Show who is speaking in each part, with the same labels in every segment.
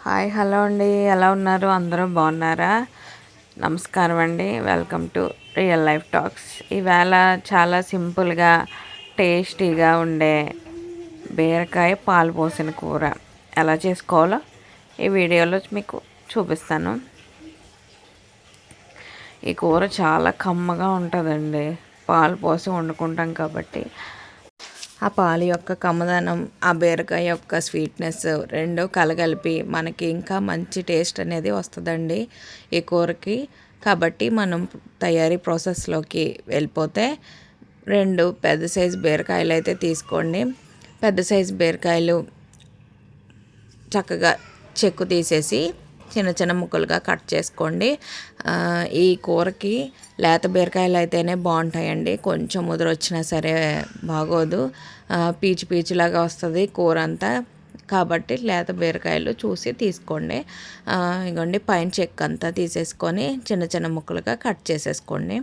Speaker 1: Hi hello అండి, ఎలా ఉన్నారు? అందరూ బాగున్నారా? నమస్కారం అండి. Welcome to real life talks. ఈవేళ చాలా సింపుల్గా టేస్టీగా ఉండే బీరకాయ పాలు పోసిన కూర ఎలా చేసుకోవాలో ఈ వీడియోలో మీకు చూపిస్తాను. ఈ కూర చాలా కమ్మగా ఉంటుందండి. పాలు పోసి వండుకుంటాం కాబట్టి ఆ పాలు యొక్క కమ్మదనం, ఆ బీరకాయ యొక్క స్వీట్నెస్ రెండు కలగలిపి మనకి ఇంకా మంచి టేస్ట్ అనేది వస్తుందండి ఈ కూరకి. కాబట్టి మనం తయారీ ప్రాసెస్లోకి వెళ్ళిపోతే 2 పెద్ద సైజు బీరకాయలు అయితే తీసుకోండి. పెద్ద సైజు బీరకాయలు చక్కగా చెక్కు తీసేసి చిన్న చిన్న ముక్కలుగా కట్ చేసుకోండి. ఈ కూరకి లేత బీరకాయలు అయితేనే బాగుంటాయండి. కొంచెం ముదురు వచ్చినా సరే బాగోదు, పీచు పీచులాగా వస్తుంది కూర అంతా. కాబట్టి లేత బీరకాయలు చూసి తీసుకోండి. ఇగోండి పైన చెక్క అంతా తీసేసుకొని చిన్న చిన్న ముక్కలుగా కట్ చేసేసుకోండి.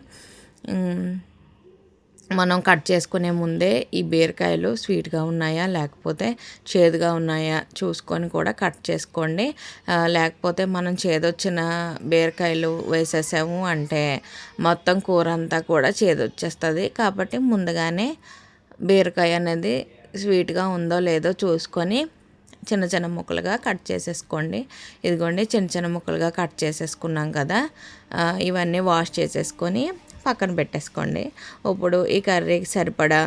Speaker 1: మనం కట్ చేసుకునే ముందే ఈ బీరకాయలు స్వీట్గా ఉన్నాయా లేకపోతే చేదుగా ఉన్నాయా చూసుకొని కూడా కట్ చేసుకోండి. లేకపోతే మనం చేదొచ్చిన బీరకాయలు వేసేసాము అంటే మొత్తం కూర అంతా కూడా చేదొచ్చేస్తుంది. కాబట్టి ముందుగానే బీరకాయ అనేది స్వీట్గా ఉందో లేదో చూసుకొని చిన్న చిన్న ముక్కలుగా కట్ చేసేసుకోండి. ఇదిగోండి చిన్న చిన్న ముక్కలుగా కట్ చేసేసుకున్నాం కదా. ఇవన్నీ వాష్ చేసేసుకొని పక్కన పెట్టేసుకోండి. ఇప్పుడు ఈ కర్రీకి సరిపడా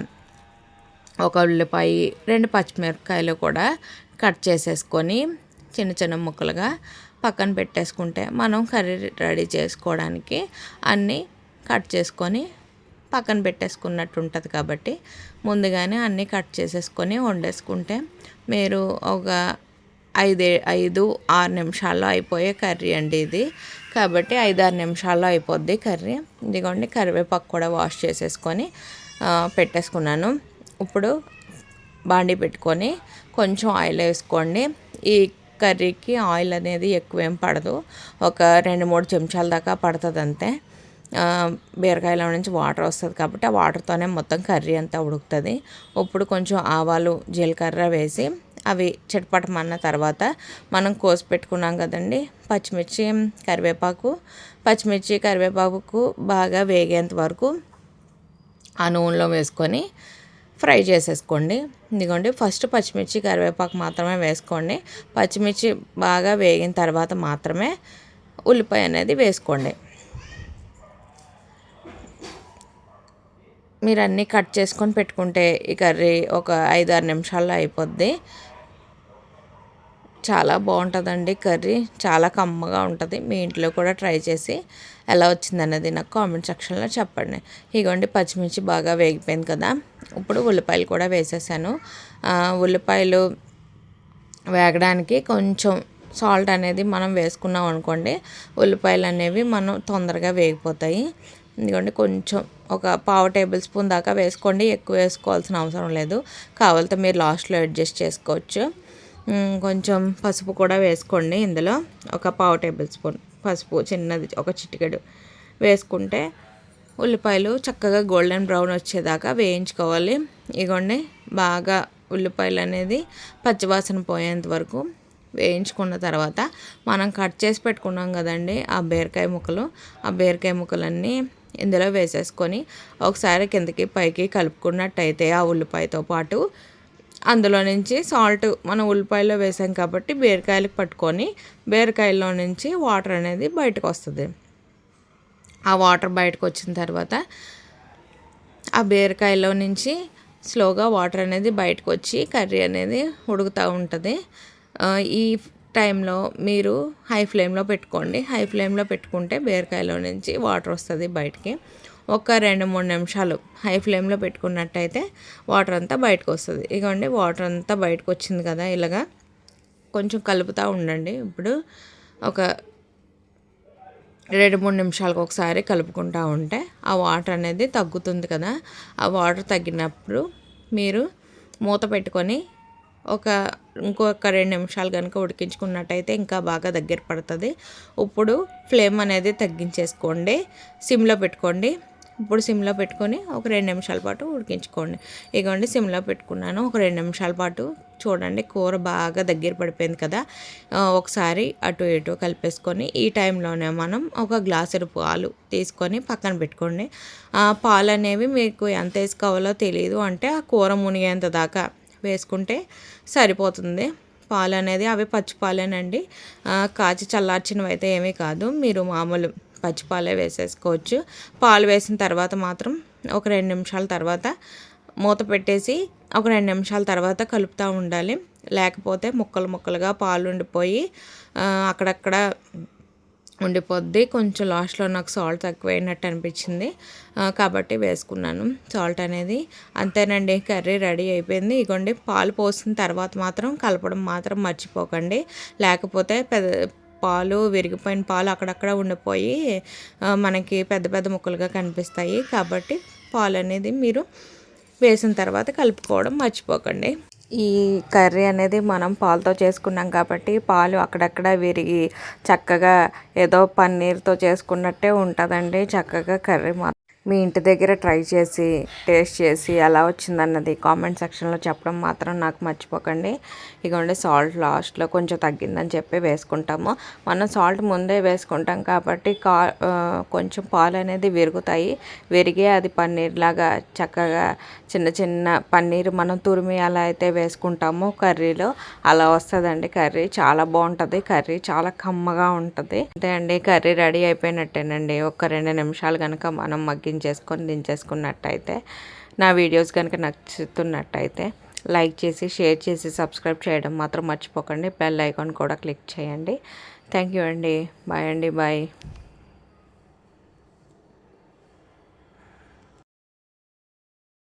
Speaker 1: ఒక ఉల్లిపాయ, 2 పచ్చిమిరపకాయలు కూడా కట్ చేసేసుకొని చిన్న చిన్న ముక్కలుగా పక్కన పెట్టేసుకుంటే మనం కర్రీ రెడీ చేసుకోవడానికి అన్నీ కట్ చేసుకొని పక్కన పెట్టేసుకున్నట్టు ఉంటుంది. కాబట్టి ముందుగానే అన్నీ కట్ చేసేసుకొని వండేసుకుంటే మీరు ఒక 5-6 నిమిషాల్లో అయిపోయే కర్రీ అండి ఇది. కాబట్టి 5-6 నిమిషాల్లో అయిపోద్ది కర్రీ. ఇదిగోండి కరివేపాకు కూడా వాష్ చేసేసుకొని పెట్టేసుకున్నాను. ఇప్పుడు బాండీ పెట్టుకొని కొంచెం ఆయిల్ వేసుకోండి. ఈ కర్రీకి ఆయిల్ అనేది ఎక్కువేం పడదు, ఒక 2-3 చెంచాల దాకా పడుతుంది అంతే. బీరకాయలో నుంచి వాటర్ వస్తుంది కాబట్టి ఆ వాటర్తోనే మొత్తం కర్రీ అంతా ఉడుకుతుంది. ఇప్పుడు కొంచెం ఆవాలు, జీలకర్ర వేసి అవి చిటపటమన్న తర్వాత మనం కోసి పెట్టుకున్నాం కదండి పచ్చిమిర్చి, కరివేపాకు బాగా వేగేంత వరకు ఆ నూనెలో వేసుకొని ఫ్రై చేసేసుకోండి. ఇదిగోండి ఫస్ట్ పచ్చిమిర్చి, కరివేపాకు మాత్రమే వేసుకోండి. పచ్చిమిర్చి బాగా వేగిన తర్వాత మాత్రమే ఉల్లిపాయ అనేది వేసుకోండి. మీరు అన్నీ కట్ చేసుకొని పెట్టుకుంటే ఈ కర్రీ ఒక 5-6 నిమిషాల్లో అయిపోద్ది. చాలా బాగుంటుందండి కర్రీ, చాలా కమ్మగా ఉంటుంది. మీ ఇంట్లో కూడా ట్రై చేసి ఎలా వచ్చిందన్నది నాకు కామెంట్ సెక్షన్లో చెప్పండి. ఇగోండి పచ్చిమిర్చి బాగా వేగిపోయింది కదా. ఇప్పుడు ఉల్లిపాయలు కూడా వేసేసాను. ఉల్లిపాయలు వేగడానికి కొంచెం సాల్ట్ అనేది మనం వేసుకున్నాం అనుకోండి, ఉల్లిపాయలు అనేవి మనం తొందరగా వేగిపోతాయి. ఎందుకంటే కొంచెం ఒక 1/2 టేబుల్ స్పూన్ దాకా వేసుకోండి, ఎక్కువ వేసుకోవాల్సిన అవసరం లేదు. కావాలంటే మీరు లాస్ట్లో అడ్జస్ట్ చేసుకోవచ్చు. కొంచెం పసుపు కూడా వేసుకోండి. ఇందులో ఒక 1/2 టేబుల్ స్పూన్ పసుపు, చిన్నది ఒక చిటికెడు వేసుకుంటే ఉల్లిపాయలు చక్కగా గోల్డెన్ బ్రౌన్ వచ్చేదాకా వేయించుకోవాలి. ఇగోండి బాగా ఉల్లిపాయలు అనేది పచ్చివాసన పోయేంత వరకు వేయించుకున్న తర్వాత మనం కట్ చేసి పెట్టుకున్నాం కదండి ఆ బీరకాయ ముక్కలన్నీ ఇందులో వేసేసుకొని ఒకసారి కిందకి పైకి కలుపుకున్నట్టయితే ఆ ఉల్లిపాయతో పాటు అందులో నుంచి సాల్ట్ మనం ఉల్లిపాయలో వేసాం కాబట్టి బీరకాయలకు పట్టుకొని బీరకాయల్లో నుంచి వాటర్ అనేది బయటకు వస్తుంది. ఆ వాటర్ బయటకు వచ్చిన తర్వాత ఆ బీరకాయలో నుంచి స్లోగా వాటర్ అనేది బయటకు వచ్చి కర్రీ అనేది ఉడుకుతూ ఉంటుంది. ఈ టైంలో మీరు హై ఫ్లేమ్లో పెట్టుకోండి. హై ఫ్లేమ్లో పెట్టుకుంటే బీరకాయలో నుంచి వాటర్ వస్తుంది బయటికి. ఒక 2-3 నిమిషాలు హై ఫ్లేమ్లో పెట్టుకున్నట్టయితే వాటర్ అంతా బయటకు వస్తుంది. ఇగోండి వాటర్ అంతా బయటకు వచ్చింది కదా. ఇలాగా కొంచెం కలుపుతూ ఉండండి. ఇప్పుడు ఒక 2-3 నిమిషాలకు ఒకసారి కలుపుకుంటూ ఉంటే ఆ వాటర్ అనేది తగ్గుతుంది కదా. ఆ వాటర్ తగ్గినప్పుడు మీరు మూత పెట్టుకొని ఇంకొక 2 నిమిషాలు కనుక ఉడికించుకున్నట్టయితే ఇంకా బాగా దగ్గర పడుతుంది. ఇప్పుడు ఫ్లేమ్ అనేది తగ్గించేసుకోండి, సిమ్లో పెట్టుకోండి. ఇప్పుడు సిమ్లో పెట్టుకొని ఒక 2 నిమిషాల పాటు ఉడికించుకోండి. ఇగోండి సిమ్లో పెట్టుకున్నాను. ఒక 2 నిమిషాల పాటు చూడండి కూర బాగా దగ్గర పడిపోయింది కదా. ఒకసారి అటు ఇటు కలిపేసుకొని ఈ టైంలోనే మనం ఒక గ్లాసుడు పాలు తీసుకొని పక్కన పెట్టుకోండి. పాలు అనేవి మీకు ఎంత వేసుకోవాలో తెలియదు అంటే ఆ కూర మునిగేంత దాకా వేసుకుంటే సరిపోతుంది. పాలు అనేది అవి పచ్చి పాలేనండి, కాచి చల్లార్చినవి అయితే ఏమీ కాదు. మీరు మామూలు పచ్చిపాలే వేసేసుకోవచ్చు. పాలు వేసిన తర్వాత మాత్రం ఒక 2 నిమిషాల తర్వాత మూత పెట్టేసి ఒక 2 నిమిషాల తర్వాత కలుపుతూ ఉండాలి. లేకపోతే ముక్కలు ముక్కలుగా పాలు ఉండిపోయి అక్కడక్కడ ఉండిపోద్ది. కొంచెం లాస్ట్లో నాకు సాల్ట్ తక్కువైనట్టు అనిపించింది కాబట్టి వేసుకున్నాను సాల్ట్ అనేది. అంతేనండి, కర్రీ రెడీ అయిపోయింది. ఇగోండి పాలు పోసిన తర్వాత మాత్రం కలపడం మాత్రం మర్చిపోకండి. లేకపోతే పాలు విరిగిపోయిన పాలు అక్కడక్కడ ఉండిపోయి మనకి పెద్ద పెద్ద ముక్కలుగా కనిపిస్తాయి. కాబట్టి పాలు అనేది మీరు వేసిన తర్వాత కలుపుకోవడం మర్చిపోకండి. ఈ కర్రీ అనేది మనం పాలతో చేసుకున్నాం కాబట్టి పాలు అక్కడక్కడ విరిగి చక్కగా ఏదో పన్నీర్తో చేసుకున్నట్టే ఉంటుందండి. చక్కగా కర్రీ మీ ఇంటి దగ్గర ట్రై చేసి టేస్ట్ చేసి ఎలా వచ్చిందన్నది కామెంట్ సెక్షన్లో చెప్పడం మాత్రం నాకు మర్చిపోకండి. ఇగోండి సాల్ట్ లాస్ట్లో కొంచెం తగ్గిందని చెప్పి వేసుకుంటాము. మనం సాల్ట్ ముందే వేసుకుంటాం కాబట్టి కొంచెం పాలు అనేది విరుగుతాయి. విరిగి అది పన్నీర్ లాగా చక్కగా చిన్న చిన్న పన్నీర్ మనం తురిమి అలా అయితే వేసుకుంటామో కర్రీలో అలా వస్తుందండి. కర్రీ చాలా బాగుంటుంది. కర్రీ చాలా కమ్మగా ఉంటుంది. అంతే అండి, కర్రీ రెడీ అయిపోయినట్టేనండి. ఒక 2 నిమిషాలు కనుక మనం చేసుకొని దించేసుకున్నట్టయితే, నా వీడియోస్ కనుక నచ్చుతున్నట్టయితే లైక్ చేసి షేర్ చేసి సబ్స్క్రైబ్ చేయడం మాత్రం మర్చిపోకండి. బెల్ ఐకాన్ కూడా క్లిక్ చేయండి. థ్యాంక్ యూ అండి. బాయ్ అండి. బాయ్.